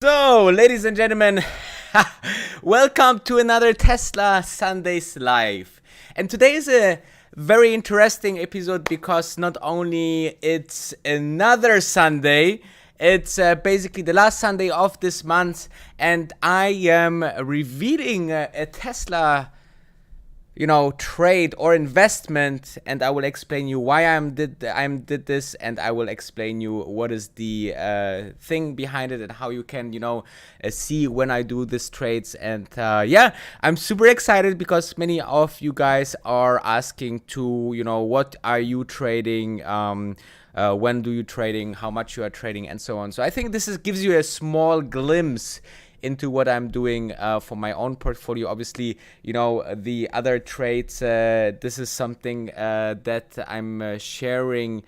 So, ladies and gentlemen, welcome to another Tesla Sundays Live. And today is a very interesting episode because not only it's another Sunday, it's basically the last Sunday of this month, and I am revealing a Tesla trade or investment, and I will explain you why I did this, and I will explain you what is the thing behind it and how you can see when I do these trades. And yeah, I'm super excited because many of you guys are asking to what are you trading, when do you trading, how much you are trading, and so on. So I think this gives you a small glimpse into what I'm doing for my own portfolio. Obviously, the other trades, this is something that I'm sharing.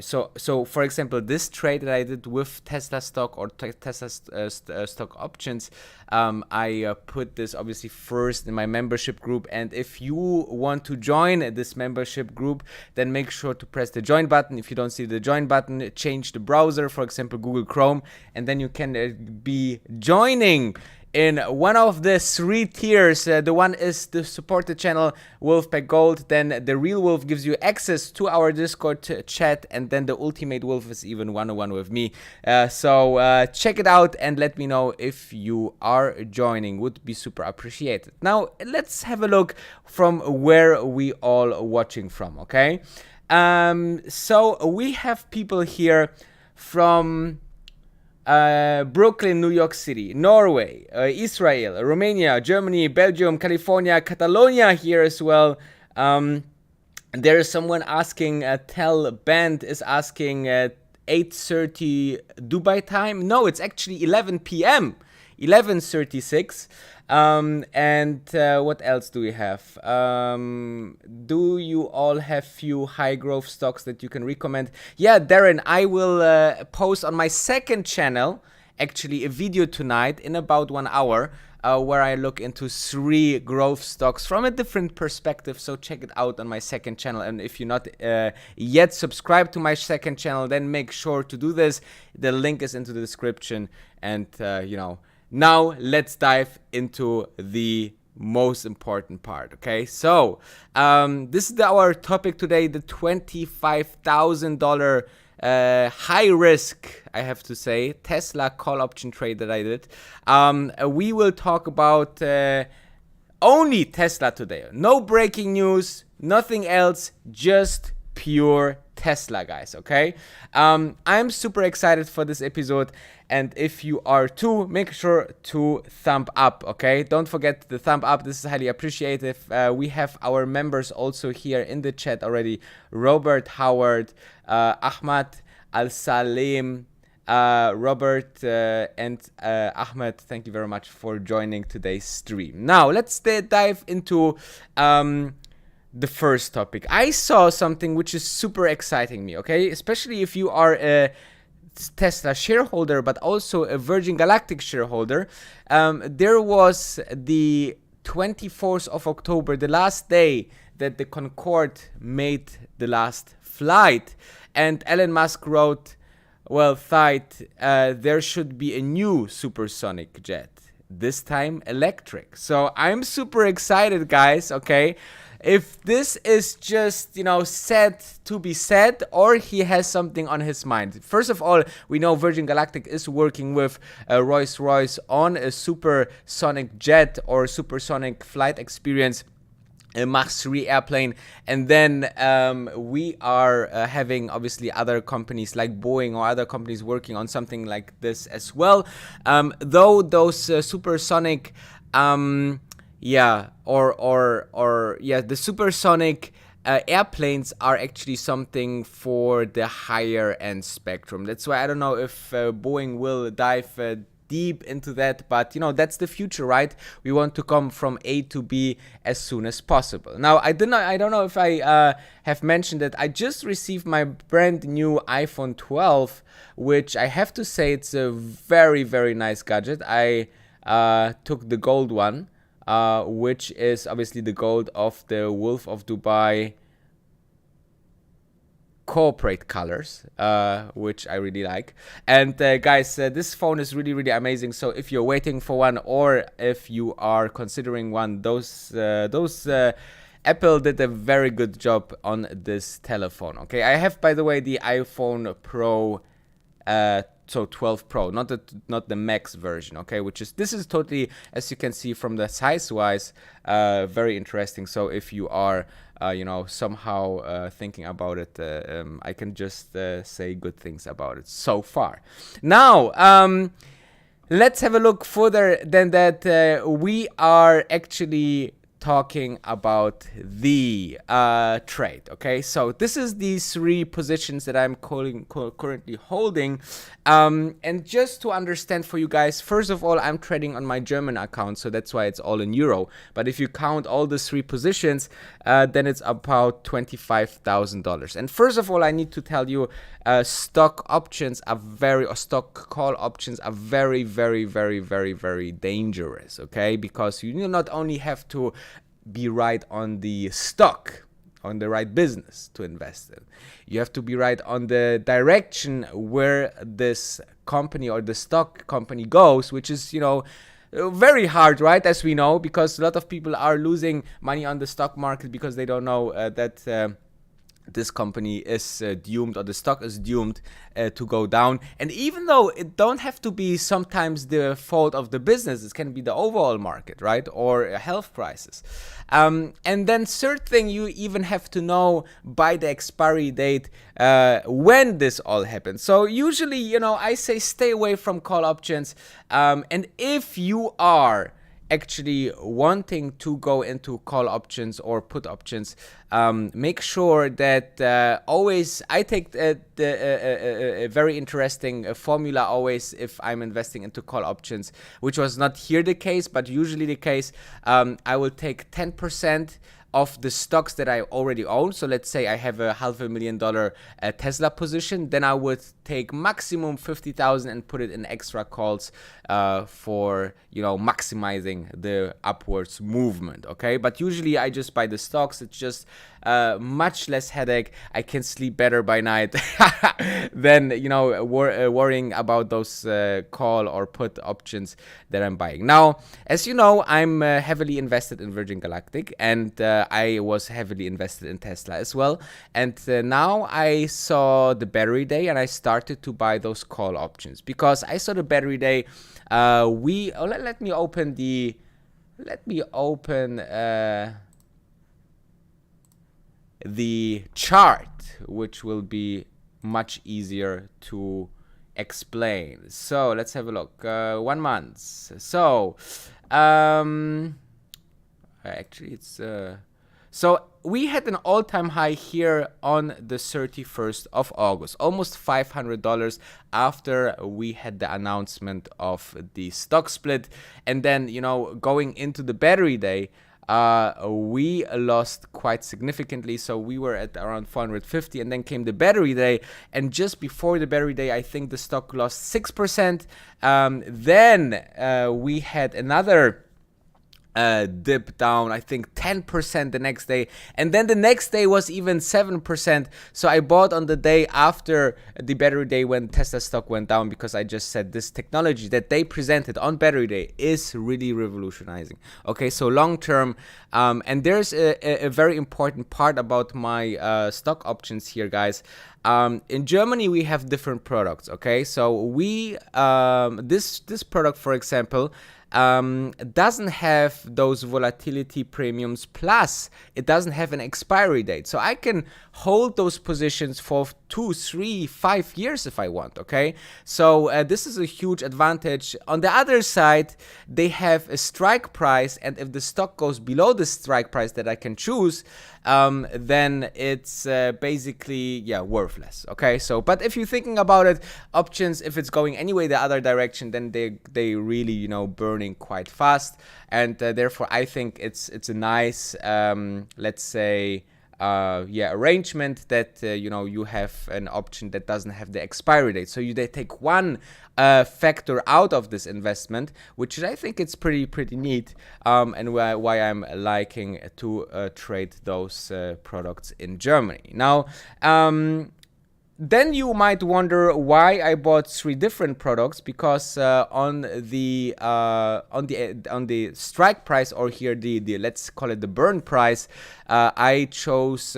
So for example, this trade that I did with Tesla stock or Tesla stock options, I put this obviously first in my membership group. And if you want to join this membership group, then make sure to press the join button. If you don't see the join button, change the browser, for example, Google Chrome, and then you can be joining in one of the three tiers. The one is the supported channel, Wolfpack Gold. Then the real Wolf gives you access to our Discord chat, and then the ultimate Wolf is even one-on-one with me. So check it out and let me know if you are joining. Would be super appreciated. Now let's have a look from where we all watching from. Okay, so we have people here from Brooklyn, New York City, Norway, Israel, Romania, Germany, Belgium, California, Catalonia here as well. There is someone asking, Tel Band is asking 8:30 Dubai time. No, it's actually 11 p.m. 11:36. And what else do we have? Do you all have few high growth stocks that you can recommend? Yeah, Darren, I will post on my second channel actually a video tonight in about 1 hour where I look into 3 growth stocks from a different perspective. So check it out on my second channel. And if you're not yet subscribed to my second channel, then make sure to do this. The link is into the description. And now let's dive into the most important part. Okay, so this is our topic today, the $25,000 high risk, I have to say, Tesla call option trade that I did. We will talk about only Tesla today. No breaking news, nothing else, just pure Tesla, guys. Okay, I'm super excited for this episode, and if you are too, make sure to thumb up. Okay, don't forget the thumb up. This is highly appreciated. We have our members also here in the chat already: Robert, Howard, Ahmad, Al Salim, Robert, and Ahmed. Thank you very much for joining today's stream. Now let's dive into the first topic. I saw something which is super exciting me, okay? Especially if you are a Tesla shareholder, but also a Virgin Galactic shareholder. There was the 24th of October, the last day that the Concorde made the last flight. And Elon Musk wrote, well, there should be a new supersonic jet, this time electric. So I'm super excited, guys, okay? If this is just, said to be said, or he has something on his mind. First of all, we know Virgin Galactic is working with Rolls-Royce on a supersonic jet or supersonic flight experience, a Mach 3 airplane. And then we are having obviously other companies like Boeing or other companies working on something like this as well. Though those supersonic the supersonic airplanes are actually something for the higher end spectrum. That's why I don't know if Boeing will dive deep into that, but that's the future, right? We want to come from A to B as soon as possible. Now, I don't know if I have mentioned that I just received my brand new iPhone 12, which I have to say it's a very, very nice gadget. I took the gold one. Which is obviously the gold of the Wolf of Dubai corporate colors, which I really like. And guys, this phone is really, really amazing. So if you're waiting for one, or if you are considering one, Apple did a very good job on this telephone. Okay, I have, by the way, the iPhone Pro, so 12 Pro, not the Max version. Okay, this is totally, as you can see from the size wise, very interesting. So if you are somehow thinking about it, I can just say good things about it so far. Now, let's have a look further than that. We are actually talking about the trade. Okay, so this is the 3 positions that I'm currently holding, and just to understand for you guys, first of all, I'm trading on my German account, so that's why it's all in euro. But if you count all the 3 positions, then it's about $25,000. And first of all, I need to tell you, stock call options are very, very, very, very, very dangerous. Okay, because you not only have to be right on the stock, on the right business to invest in, you have to be right on the direction where this company or the stock company goes, which is, very hard, right? As we know, because a lot of people are losing money on the stock market because they don't know that this company is doomed, or the stock is doomed to go down. And even though it don't have to be sometimes the fault of the business, it can be the overall market, right? Or health crisis. And then third thing, you even have to know by the expiry date when this all happens. So usually, I say stay away from call options. And if you are actually wanting to go into call options or put options, make sure that always, I take a very interesting formula always if I'm investing into call options, which was not here the case, but usually the case. I will take 10% of the stocks that I already own. So let's say I have a $500,000 Tesla position, then I would take maximum 50,000 and put it in extra calls for maximizing the upwards movement. Okay, but usually I just buy the stocks. It's just much less headache. I can sleep better by night than worrying about those call or put options that I'm buying. Now, as you know, I'm heavily invested in Virgin Galactic, and I was heavily invested in Tesla as well. And now I saw the battery day, and I started to buy those call options because I saw the battery day. Let me open the chart, which will be much easier to explain. So let's have a look. 1 month. So actually it's so we had an all-time high here on the 31st of August, almost $500 after we had the announcement of the stock split. And then, going into the battery day, we lost quite significantly. So we were at around 450, and then came the battery day, and just before the battery day, I think the stock lost 6%. Then we had another dip down, I think 10% the next day, and then the next day was even 7%. So I bought on the day after the battery day when Tesla stock went down, because I just said this technology that they presented on battery day is really revolutionizing. Okay, so long term, and there's a very important part about my stock options here, guys. In Germany we have different products. Okay, so we this product, for example, doesn't have those volatility premiums, plus it doesn't have an expiry date. So I can hold those positions for 2, 3, 5 years if I want. Okay, so this is a huge advantage. On the other side, they have a strike price, and if the stock goes below the strike price that I can choose, then it's basically worthless. Okay, so but if you're thinking about it, options, if it's going anyway the other direction, then they really burning quite fast, and therefore I think it's a nice let's say arrangement that you have an option that doesn't have the expiry date. So they take one factor out of this investment, which I think it's pretty neat, and why I'm liking to trade those products in Germany. Now, Then you might wonder why I bought 3 different products, because on the strike price, or here the let's call it the burn price, I chose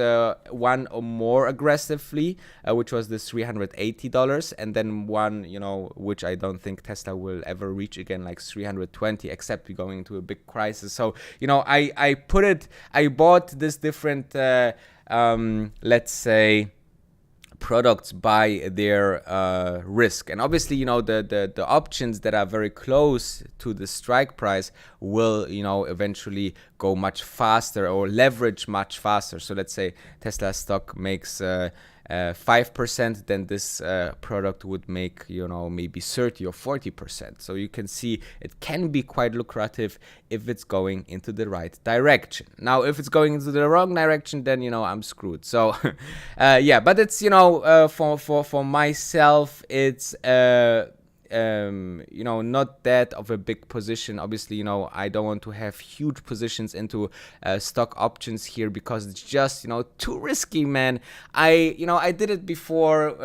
one or more aggressively, which was the $380, and then one, which I don't think Tesla will ever reach again, like 320, except we're going into a big crisis. So I bought this different let's say products by their risk, and obviously the options that are very close to the strike price will eventually go much faster or leverage much faster. So let's say Tesla stock makes 5%, then this product would make maybe 30 or 40%. So you can see it can be quite lucrative if it's going into the right direction. Now if it's going into the wrong direction, then I'm screwed. So yeah, but it's for myself, it's not that of a big position. Obviously, I don't want to have huge positions into stock options here, because it's just too risky, man. I did it before,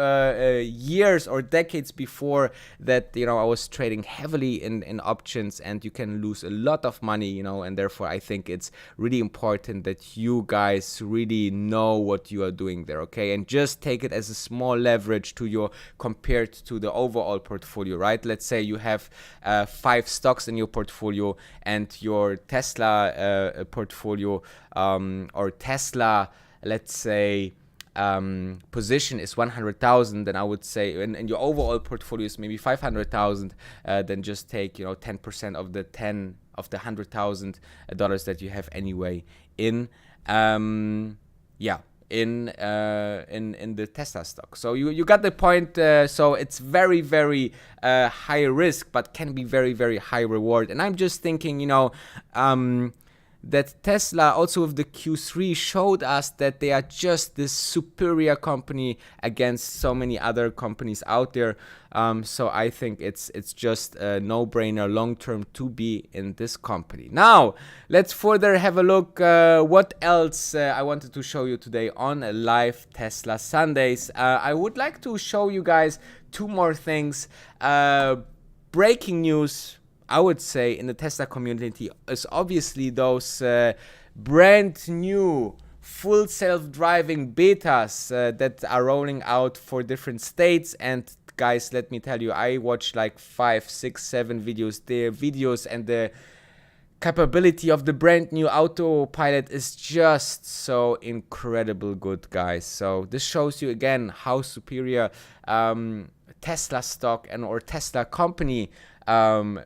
years or decades before that. I was trading heavily in options, and you can lose a lot of money, and therefore I think it's really important that you guys really know what you are doing there, okay? And just take it as a small leverage to your compared to the overall portfolio, right? Let's say you have 5 stocks in your portfolio, and your Tesla portfolio, or Tesla, let's say, position is 100,000, then I would say, and your overall portfolio is maybe 500,000, then just take 10% of the $100,000 that you have anyway in in the Tesla stock. So you got the point. So it's very, very high risk, but can be very, very high reward. And I'm just thinking, that Tesla also with the Q3 showed us that they are just this superior company against so many other companies out there. So I think it's just a no-brainer long-term to be in this company. Now, let's further have a look what else I wanted to show you today on Live Tesla Sundays. I would like to show you guys 2 more things. Breaking news, I would say, in the Tesla community is obviously those brand new full self-driving betas that are rolling out for different states. And guys, let me tell you, I watched like 5, 6, 7 videos. The videos and the capability of the brand new autopilot is just so incredible good, guys. So this shows you again how superior Tesla stock or Tesla company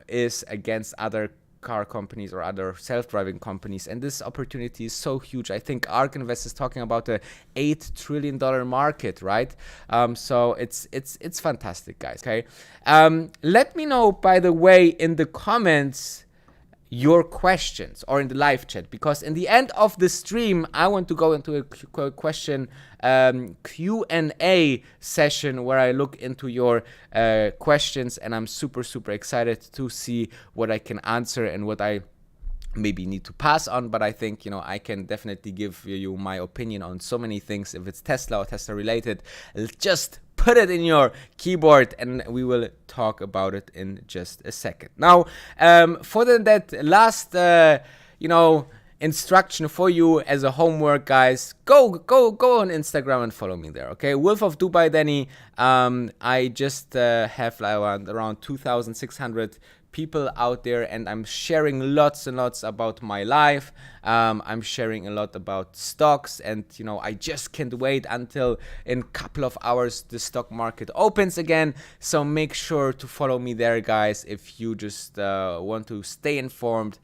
is against other car companies or other self-driving companies. And this opportunity is so huge. I think ARK Invest is talking about a $8 trillion market, right? So it's fantastic, guys. Okay. Let me know, by the way, in the comments your questions, or in the live chat, because in the end of the stream I want to go into a question Q&A session where I look into your questions, and I'm super excited to see what I can answer and what I maybe need to pass on. But I think I can definitely give you my opinion on so many things. If it's Tesla or Tesla related, just put it in your keyboard and we will talk about it in just a second. Now, for that last instruction for you as a homework, guys, go on Instagram and follow me there, okay? Wolf of Dubai Danny. I just have around 2,600 people out there, and I'm sharing lots and lots about my life. I'm sharing a lot about stocks, and I just can't wait until in a couple of hours the stock market opens again. So make sure to follow me there, guys, if you just want to stay informed.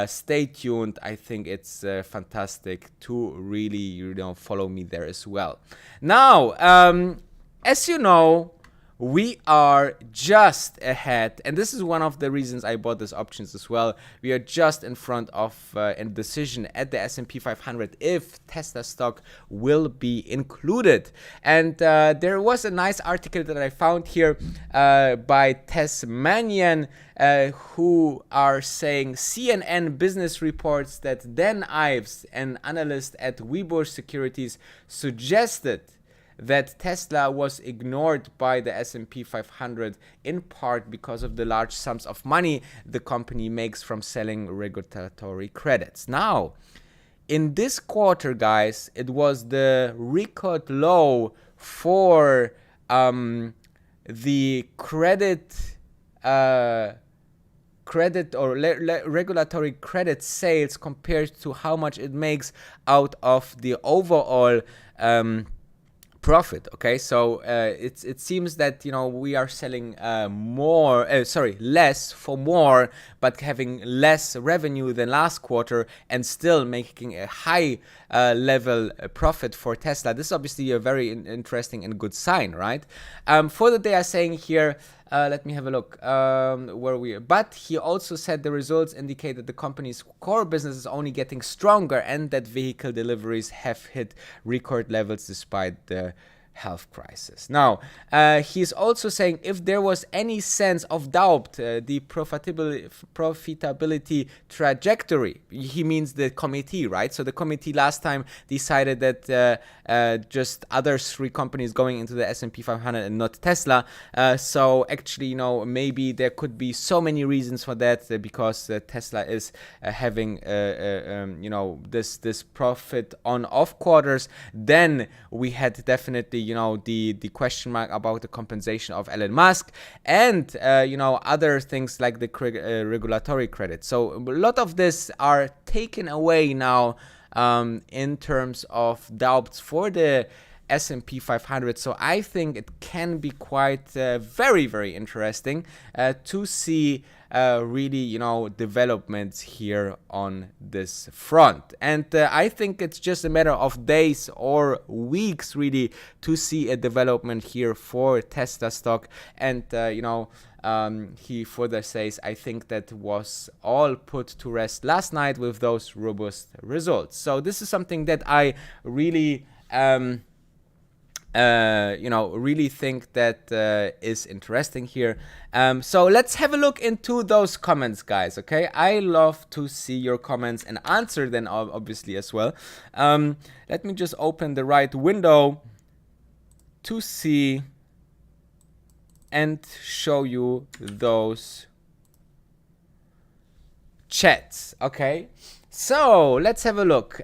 Stay tuned. I think it's fantastic to really follow me there as well. Now, as you know, we are just ahead, and this is one of the reasons I bought these options as well. We are just in front of a decision at the S&P 500 if Tesla stock will be included. And there was a nice article that I found here by Tasmanian, who are saying CNN business reports that Dan Ives, an analyst at Webush Securities, suggested that Tesla was ignored by the S&P 500 in part because of the large sums of money the company makes from selling regulatory credits. Now, in this quarter, guys, it was the record low for the credit or regulatory credit sales compared to how much it makes out of the overall profit. Okay, so it seems that we are selling less for more, but having less revenue than last quarter and still making a high level profit for Tesla. This is obviously a very interesting and good sign, right? For the day, are saying here, let me have a look but he also said the results indicate that the company's core business is only getting stronger and that vehicle deliveries have hit record levels despite the health crisis. Now, he's also saying if there was any sense of doubt, the profitability trajectory, he means the committee, right? So the committee last time decided that just other 3 companies going into the S&P 500 and not Tesla. So actually, maybe there could be so many reasons for that because Tesla is having, this profit on off quarters. Then we had definitely, the question mark about the compensation of Elon Musk and, other things like the regulatory credit. So a lot of this are taken away now in terms of doubts for the S&P 500. So I think it can be quite very, very interesting to see really, developments here on this front. And I think it's just a matter of days or weeks really to see a development here for Tesla stock. And, he further says, I think that was all put to rest last night with those robust results. So this is something that I really really think that is interesting here. So let's have a look into those comments, guys. Okay, I love to see your comments and answer them obviously as well. Let me just open the right window to see and show you those chats. Okay, so let's have a look.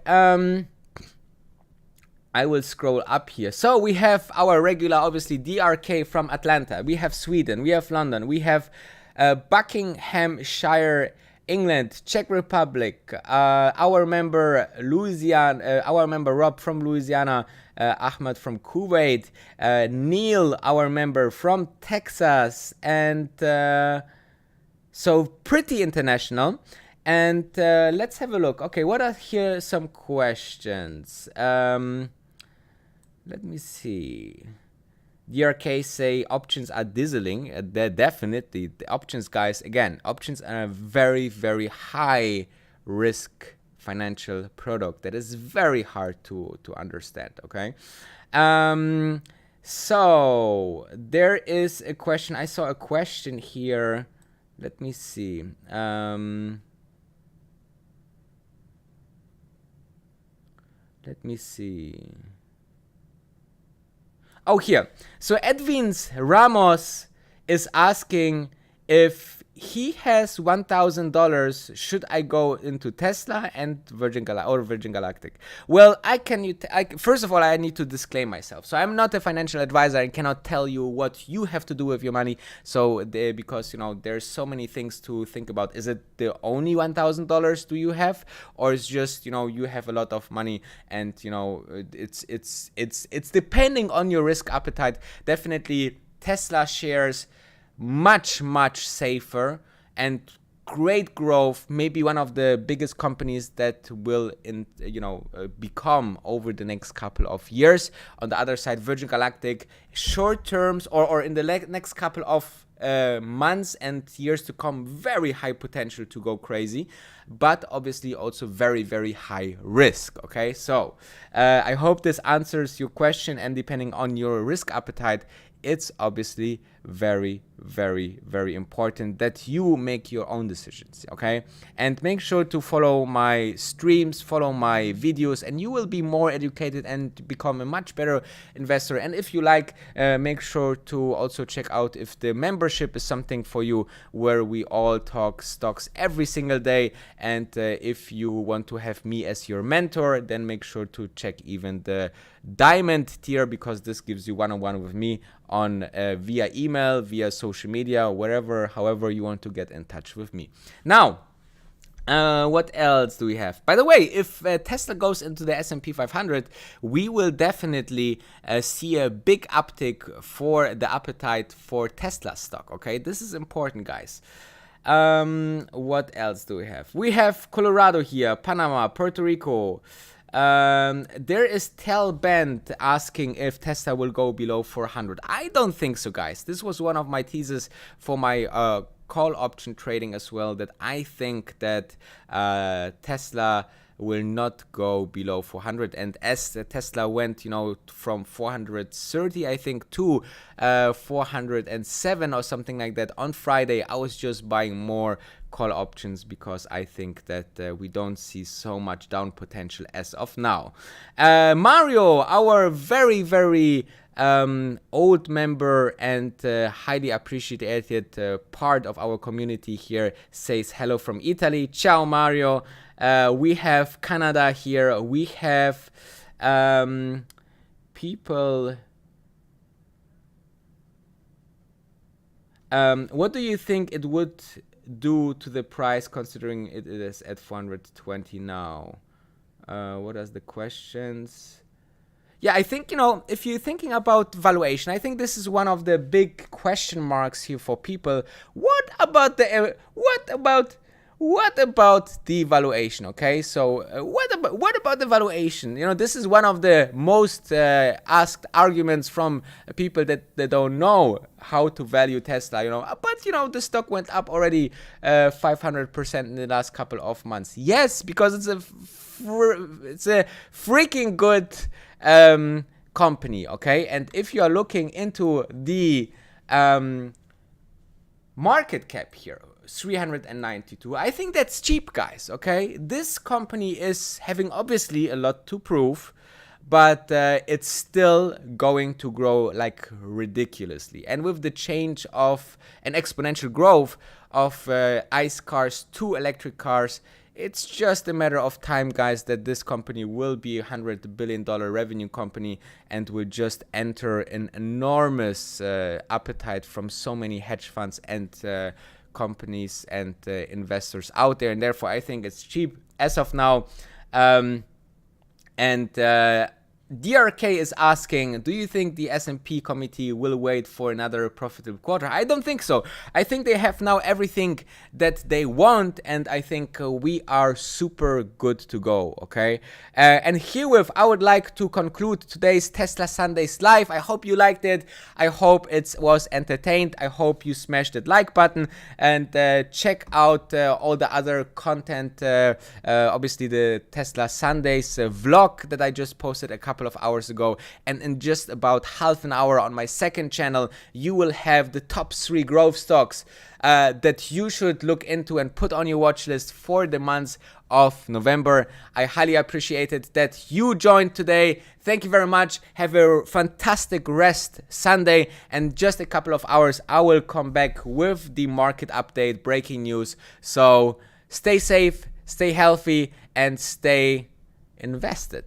I will scroll up here. So we have our regular, obviously, DRK from Atlanta. We have Sweden. We have London. We have Buckinghamshire, England, Czech Republic. Our member Louisiana. Our member Rob from Louisiana. Ahmed from Kuwait. Neil, our member from Texas. And so pretty international. And let's have a look. Okay, what are here some questions? Let me see. DRK say options are dazzling. They're definitely the options, guys. Again, options are a very, very high risk financial product that is very hard to understand. Okay. So there is a question. I saw a question here. Let me see. Let me see. Oh, here. So Edwin's Ramos is asking if he has $1,000, should I go into Tesla and Virgin Galactic? Well, first of all, I need to disclaim myself. So I'm not a financial advisor. I cannot tell you what you have to do with your money. So because, there's so many things to think about. Is it the only $1,000 do you have? Or is just, you have a lot of money and, it's depending on your risk appetite. Definitely Tesla shares much safer and great growth, maybe one of the biggest companies that will become over the next couple of years. On the other side, Virgin Galactic, short terms or in the next couple of months and years to come, very high potential to go crazy, but obviously also very, very high risk. Okay, so I hope this answers your question, and depending on your risk appetite, it's obviously very, very, very important that you make your own decisions, okay? And make sure to follow my streams, follow my videos, and you will be more educated and become a much better investor. And if you like, make sure to also check out if the membership is something for you, where we all talk stocks every single day. And if you want to have me as your mentor, then make sure to check even the diamond tier, because this gives you one-on-one with me on via email, via social media, wherever, however you want to get in touch with me. Now, what else do we have? By the way, if Tesla goes into the S&P 500, we will definitely see a big uptick for the appetite for Tesla stock, okay? This is important, guys. What else do we have? We have Colorado here, Panama, Puerto Rico. There is Tel Bend asking if Tesla will go below 400. I don't think so, guys. This was one of my theses for my call option trading as well, that I think that Tesla will not go below 400. And as Tesla went, from 430, I think, to 407 or something like that on Friday, I was just buying more call options, because I think that we don't see so much down potential as of now. Mario, our very, very old member and highly appreciated part of our community here, says hello from Italy. Ciao, Mario. We have Canada here. We have people. What do you think it would do to the price, considering it is at 420 now? What are the questions? Yeah, I think, if you're thinking about valuation, I think this is one of the big question marks here for people. What about the valuation? Okay, so what about the valuation? This is one of the most asked arguments from people that they don't know how to value Tesla. But the stock went up already 500% in the last couple of months. Yes, because it's a freaking good company. Okay, and if you are looking into the market cap here, 392, I think that's cheap, guys. Okay, this company is having obviously a lot to prove, but it's still going to grow like ridiculously. And with the change of an exponential growth of ICE cars to electric cars, it's just a matter of time, guys, that this company will be $100 billion revenue company and will just enter an enormous appetite from so many hedge funds and companies and investors out there. And therefore, I think it's cheap as of now. DRK is asking, do you think the S&P committee will wait for another profitable quarter? I don't think so. I think they have now everything that they want, and I think we are super good to go, okay? And herewith, I would like to conclude today's Tesla Sundays live. I hope you liked it. I hope it was entertained. I hope you smashed that like button and check out all the other content. Obviously, the Tesla Sundays vlog that I just posted a couple of hours ago, and in just about half an hour on my second channel, you will have the top 3 growth stocks that you should look into and put on your watch list for the months of November. I highly appreciate it that you joined today. Thank you very much. Have a fantastic rest Sunday, and just a couple of hours I will come back with the market update, breaking news. So stay safe, stay healthy, and stay invested.